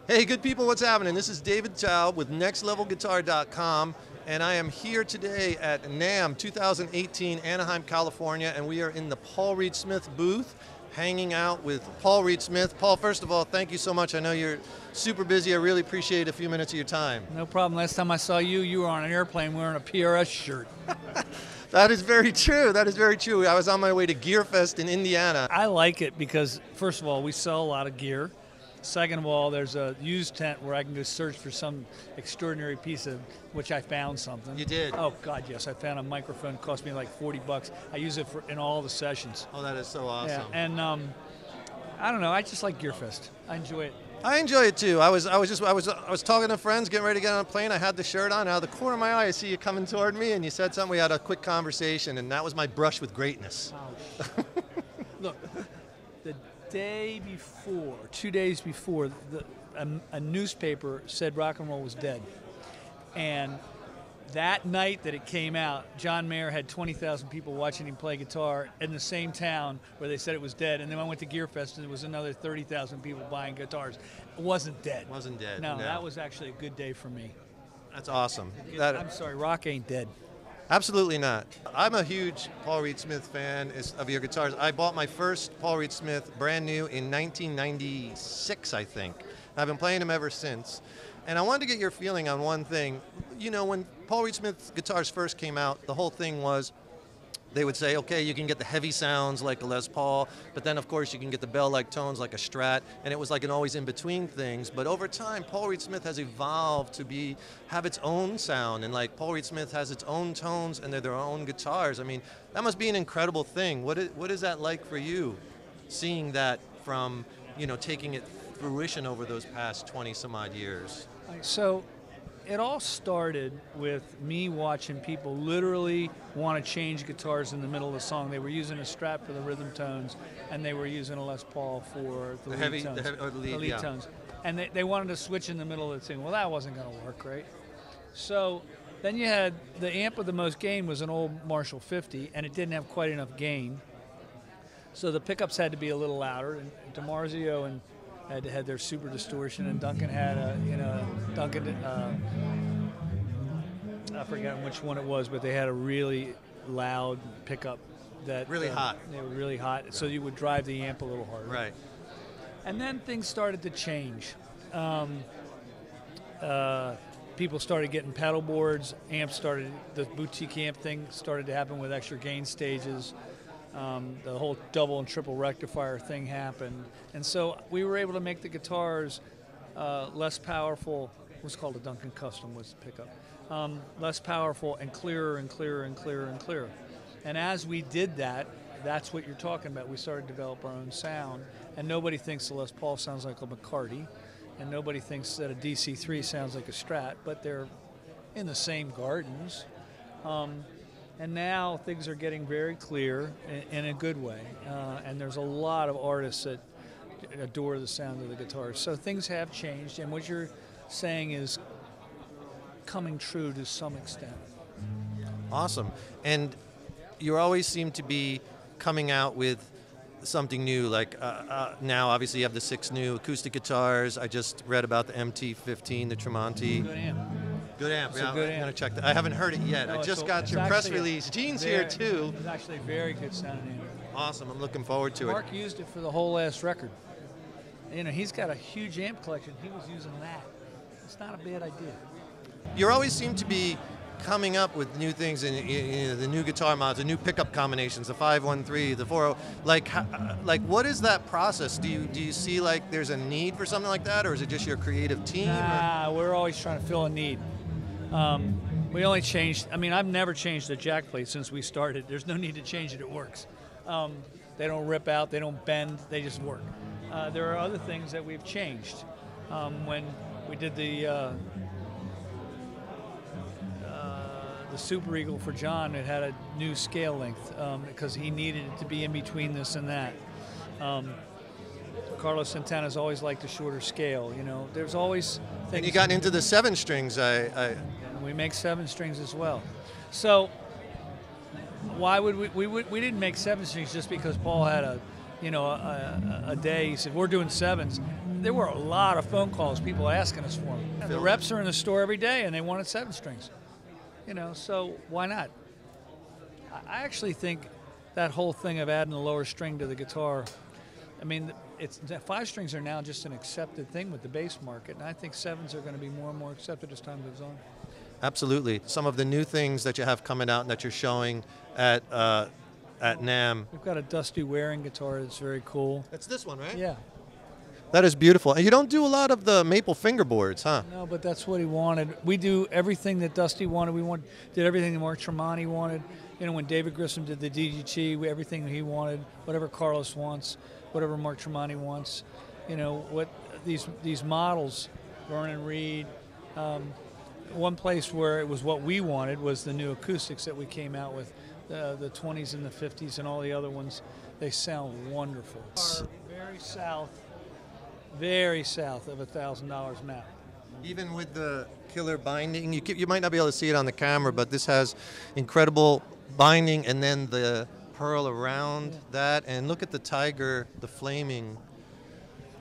Hey, good people, what's happening? This is David Tao with NextLevelGuitar.com, and I am here today at NAMM 2018, Anaheim, California, and we are in the Paul Reed Smith booth, hanging out with Paul Reed Smith. Paul, first of all, thank you so much. I know you're super busy. I really appreciate a few minutes of your time. No problem. Last time I saw you, you were on an airplane wearing a PRS shirt. That is very true. That is very true. I was on my way to GearFest in Indiana. I like it because, first of all, we sell a lot of gear. Second of all, there's a used tent where I can go search for some extraordinary piece of which I found something. You did? Oh, God, yes. I found a microphone. It cost me like 40 bucks. I use it in all the sessions. Oh, that is so awesome. Yeah, and I don't know. I just like GearFest. I enjoy it. I enjoy it too. I was talking to friends, getting ready to get on a plane. I had the shirt on. Out of the corner of my eye, I see you coming toward me, and you said something. We had a quick conversation, and that was my brush with greatness. Oh, look, the day before, 2 days before, a newspaper said rock and roll was dead, and that night that it came out, John Mayer had 20,000 people watching him play guitar in the same town where they said it was dead. And then I went to GearFest and there was another 30,000 people buying guitars. It wasn't dead. Wasn't dead. No, that was actually a good day for me. That's awesome. I'm sorry, rock ain't dead. Absolutely not. I'm a huge Paul Reed Smith fan of your guitars. I bought my first Paul Reed Smith brand new in 1996, I think. I've been playing them ever since. And I wanted to get your feeling on one thing. You know, when Paul Reed Smith guitars first came out, the whole thing was they would say, okay, you can get the heavy sounds like a Les Paul, but then of course you can get the bell-like tones like a Strat, and it was like an always in-between things. But over time, Paul Reed Smith has evolved to have its own sound, and like Paul Reed Smith has its own tones and they're their own guitars. I mean, that must be an incredible thing. What is that like for you, seeing that from, you know, taking it fruition over those past 20 some odd years? So it all started with me watching people literally want to change guitars in the middle of the song. They were using a Strat for the rhythm tones, and they were using a Les Paul for the lead tones. The lead tones. And they wanted to switch in the middle of the thing. Well, that wasn't going to work, right? So then you had the amp with the most gain was an old Marshall 50, and it didn't have quite enough gain. So the pickups had to be a little louder, and DiMarzio and had their super distortion, and Duncan had I forgot which one it was, but they had a really loud pickup that really hot. They were really hot, so you would drive the amp a little harder. Right. And then things started to change. People started getting pedal boards. The boutique amp thing started to happen with extra gain stages. The whole double and triple rectifier thing happened. And so we were able to make the guitars less powerful. What's called a Duncan Custom was the pickup. Less powerful and clearer and clearer and clearer and clearer. And as we did that, that's what you're talking about. We started to develop our own sound. And nobody thinks the Les Paul sounds like a McCarty. And nobody thinks that a DC3 sounds like a Strat. But they're in the same gardens. And now things are getting very clear in a good way. And there's a lot of artists that adore the sound of the guitars. So things have changed, and what you're saying is coming true to some extent. Awesome. And you always seem to be coming out with something new. Like now, obviously, you have the 6 new acoustic guitars. I just read about the MT15, the Tremonti. Good amp. Good amp. Yeah, I'm going to check that. I haven't heard it yet. No, I just got your press release. Gene's here, too. It's actually a very good sounding amp. Awesome. I'm looking forward to it. Mark used it for the whole last record. You know, he's got a huge amp collection. He was using that. It's not a bad idea. You always seem to be coming up with new things in the new guitar mods, the new pickup combinations, the 513, the 40. Like what is that process? Do you see like there's a need for something like that, or is it just your creative team? Nah, we're always trying to fill a need. We only changed. I mean, I've never changed the jack plate since we started. There's no need to change it. It works. They don't rip out. They don't bend. They just work. There are other things that we've changed. When we did the Super Eagle for John, it had a new scale length because he needed it to be in between this and that. Carlos Santana's always liked a shorter scale. You know, there's always things. And you got into the 7 strings. We make 7 strings as well. So why would we didn't make 7 strings just because Paul had a day. He said, we're doing 7s. There were a lot of phone calls, people asking us for them. And the reps are in the store every day and they wanted 7 strings. So why not? I actually think that whole thing of adding a lower string to the guitar, I mean, 5 strings are now just an accepted thing with the bass market, and I think 7s are going to be more and more accepted as time goes on. Absolutely. Some of the new things that you have coming out and that you're showing at NAMM. We've got a Dusty Waring guitar that's very cool. That's this one, right? Yeah. That is beautiful. And you don't do a lot of the maple fingerboards, huh? No, but that's what he wanted. We do everything that Dusty wanted. Did everything that Mark Tremonti wanted. When David Grissom did the DGT, everything he wanted, whatever Carlos wants, whatever Mark Tremonti wants. What these models, Vernon Reed. One place where it was what we wanted was the new acoustics that we came out with, the 20s and the 50s and all the other ones. They sound wonderful. Very south of $1,000 now. Even with the killer binding, you might not be able to see it on the camera, but this has incredible binding and then the pearl around that. And look at the tiger, the flaming.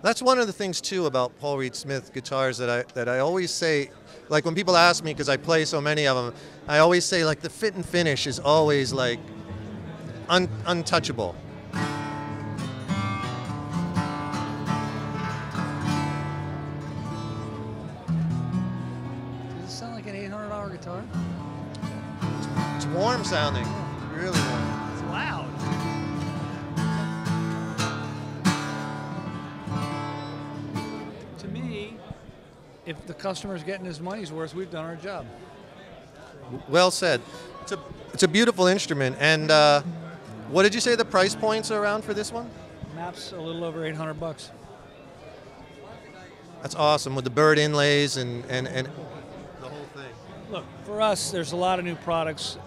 That's one of the things too about Paul Reed Smith guitars that I always say, like when people ask me, because I play so many of them, I always say like the fit and finish is always like untouchable. Does it sound like an $800 guitar? It's warm sounding, really warm. It's loud. To me, if the customer's getting his money's worth, we've done our job. Well said. It's a beautiful instrument. And what did you say the price points are around for this one? Map's a little over $800. That's awesome with the bird inlays and the whole thing. Look, for us, there's a lot of new products.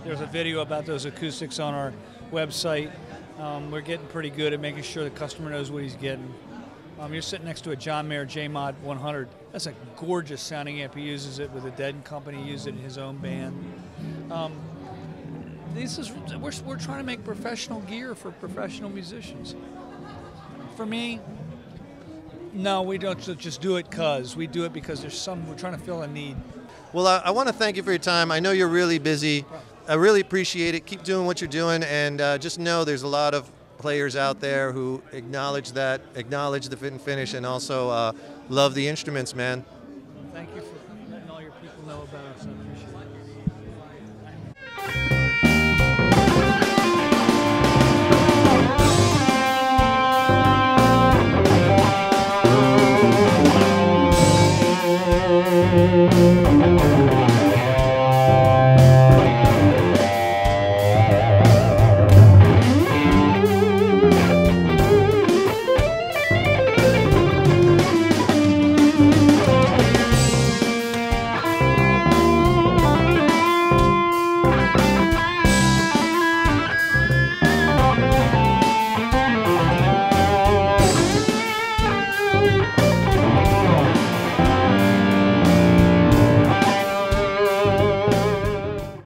There's a video about those acoustics on our website. We're getting pretty good at making sure the customer knows what he's getting. You're sitting next to a John Mayer J-Mod 100. That's a gorgeous sounding amp. He uses it with a Dead Company. He uses it in his own band. We're trying to make professional gear for professional musicians. For me, no, we don't just do it because. We do it because we're trying to fill a need. Well, I want to thank you for your time. I know you're really busy. I really appreciate it. Keep doing what you're doing, and just know there's a lot of players out there who acknowledge the fit and finish, and also love the instruments, man. Thank you for